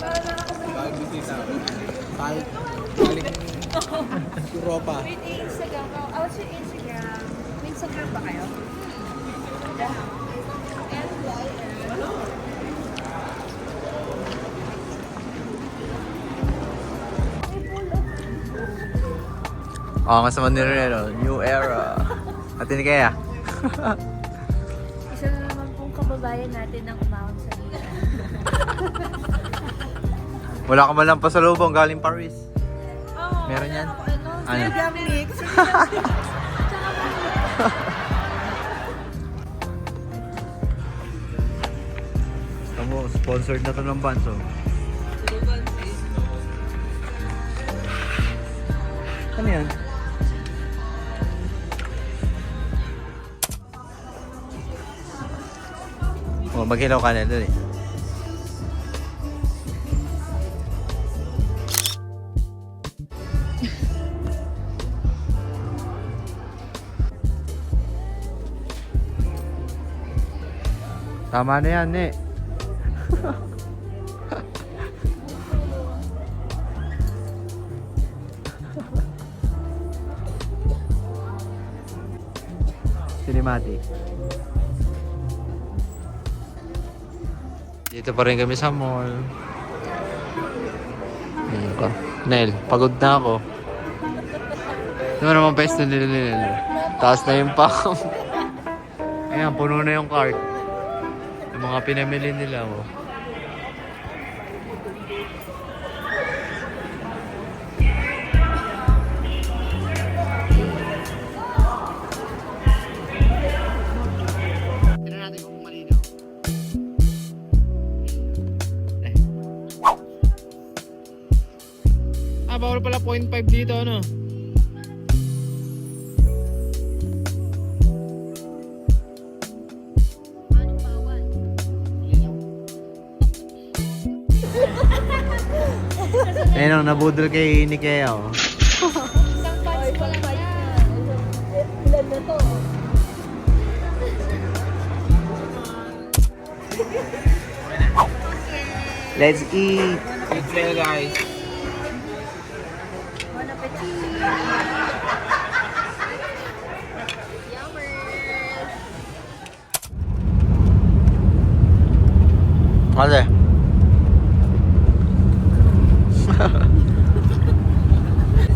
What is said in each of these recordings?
Bagong bisita. Galing Europa. With Instagram. What's your Instagram? May Instagram ba kayo? Oo, nga sa Manila, new era. At hindi kaya. Isa na naman pong kababayan natin ang umahon sa nila. Wala ka man lang pasalubong galing Paris. Meron yan? Ano? Sinigang mix. Tamo, sponsored na to ng Banso. Ano yan? Oh, maghilaw ka na doon eh. Tama na yan eh. Cinematic. Dito pa rin kami sa mall. Ayan ka. Nel, pagod na ako. Ano naman pesto nila nila. Taas na yung pang. Ayan, puno na yung cart. Yung mga pinamili nila. Oh. Bawal pala 0.5 dito, ano? Ayun ang nabudol kay Nikea, oh. Isang patch pa lang yan. Ilan na to? Let's eat! Eat well, guys. Bon appetit! Ate.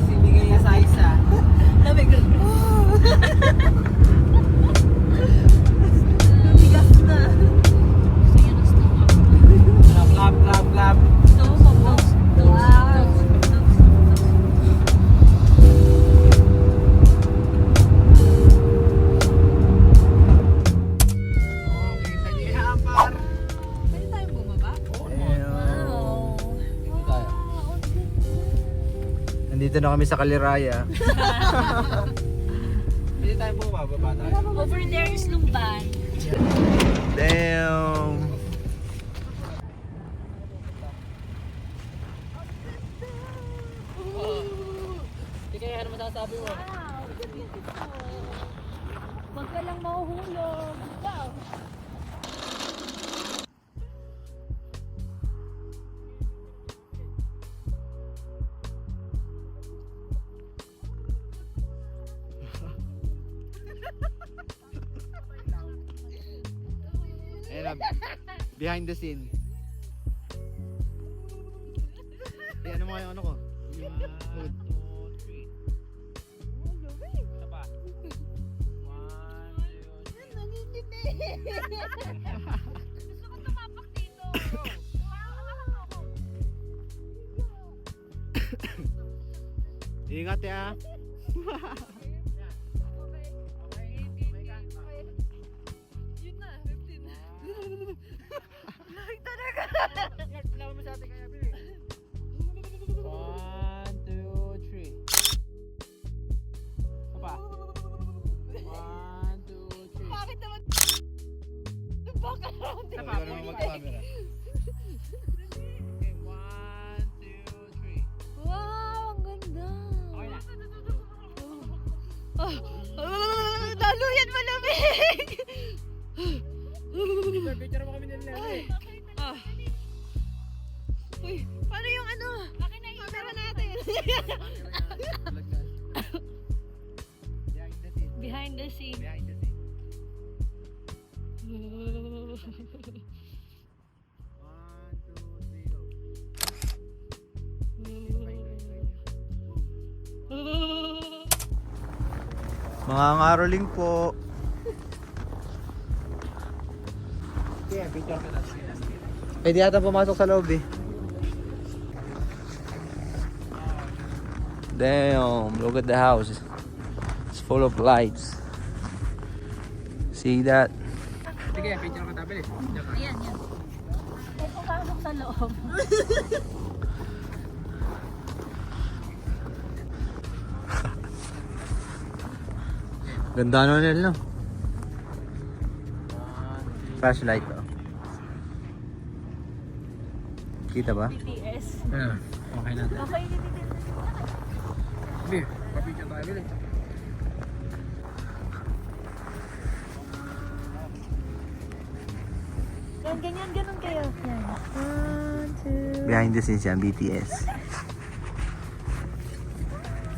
Sinigay niya sa isa. Sabi ko. Bigas na. Clap, clap, clap. Wow. Okay, sa niya, par. Pwede tayong bumaba? Nandito na kami sa Kaliraya. Pwede tayo bumababa tayo. Over there is Lumban. Damn! Hindi kaya ano masasabi mo? Wow. Huwag ka lang mahuhulog. Ikaw. Ayun na, behind the scene. Eh, ano mo yung ano ko? Yung food. 2, 3. Isa pa. 1, 2, 3. Gusto ko tumapak dito. Ingat ya. Yun na, 15. Like talaga. Lawan mo sa atin kaya, Bibi. 1, 2, 3. Isa pa. 1, 2, 3. Bakit naman? Back around. Isa pa. Pwede mag-camera. Okay, 1, 2, 3. Wow, ang ganda. Okay na. Uy, paano yung ano? Akin na camera natin. Behind the scene. Behind the scene. 1, 2, 3, go. Mga ngaroling po. Yeah, picture ka na. Pwede yata pumasok sa loob eh. Damn, look at the house. It's full of lights. See that? Sige, picture ka tabi. Ayan, yan. Ay, pumasok sa loob. Ganda na nila, no? Flashlight, oh. Kita ba? BTS. Yeah, okay natin. Okay, Sige, papicture tayo ulit. ganyan, ganun kayo. Yan. 1, 2. Behind the scenes yan, BTS.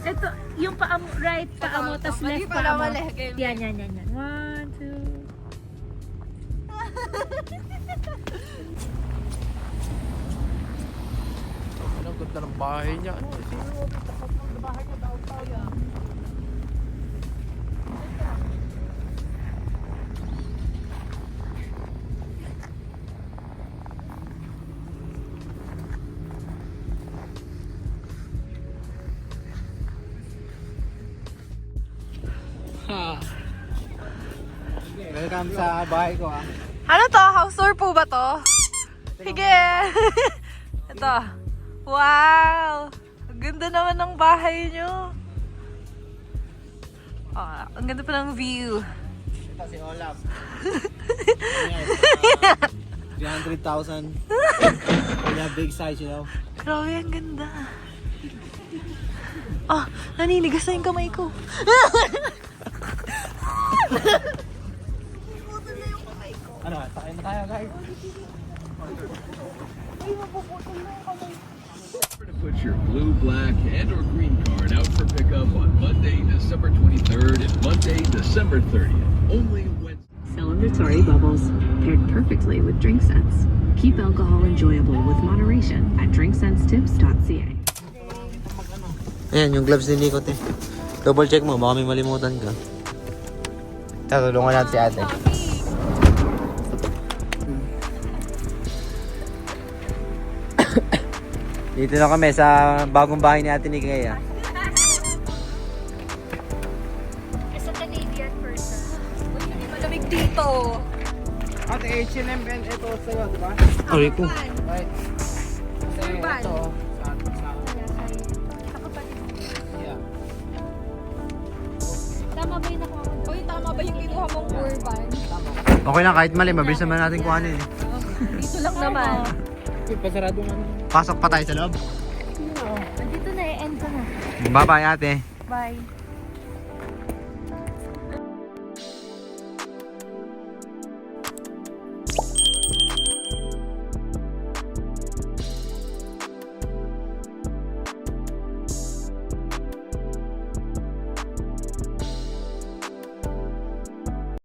Ito, yung paa mo, right paa mo, tas left paa mo. Yan. 1, 2. Ang ganda ng bahay niya. Ano? Sino mo? Ang bahay niya downtown yan. Welcome sa bahay ko ah. Ano to? House tour po ba to? Sige! Ito. Wow! Ang ganda naman ng bahay nyo. Oh, ang ganda pa ng view. Ito si Olaf. 300,000. Kaya big size, you know. Grabe, ang ganda. Oh, naninigas na yung kamay ko. Ano, sakay na tayo guys. To put your blue, black, and or green card out for pickup on Monday, December 23rd and Monday, December 30th. Only Wednesday. Celebratory bubbles paired perfectly with drink scents. Keep alcohol enjoyable with moderation at drinksense-tips.ca. Ayan, yung gloves ni Nico, te. Double check mo, baka may malimutan ka. Tatulungan natin si ate. Dito na kami sa bagong bahay ni ate ni Kaya. As a Canadian person. Uy, hindi malamig dito. Ate H&M and ito sa'yo, di ba? Aray ko. Right. Kasi Urban. ito, sa yeah. Tama ba yung nakuha mo? Uy, tama ba yung kinuha mong urban? Okay lang, kahit mali, mabilis naman natin kuhanin eh. Dito lang naman. Okay, pasarado nga. Pasok pa tayo sa loob. Nandito na, end ko na. Bye-bye ate. Bye.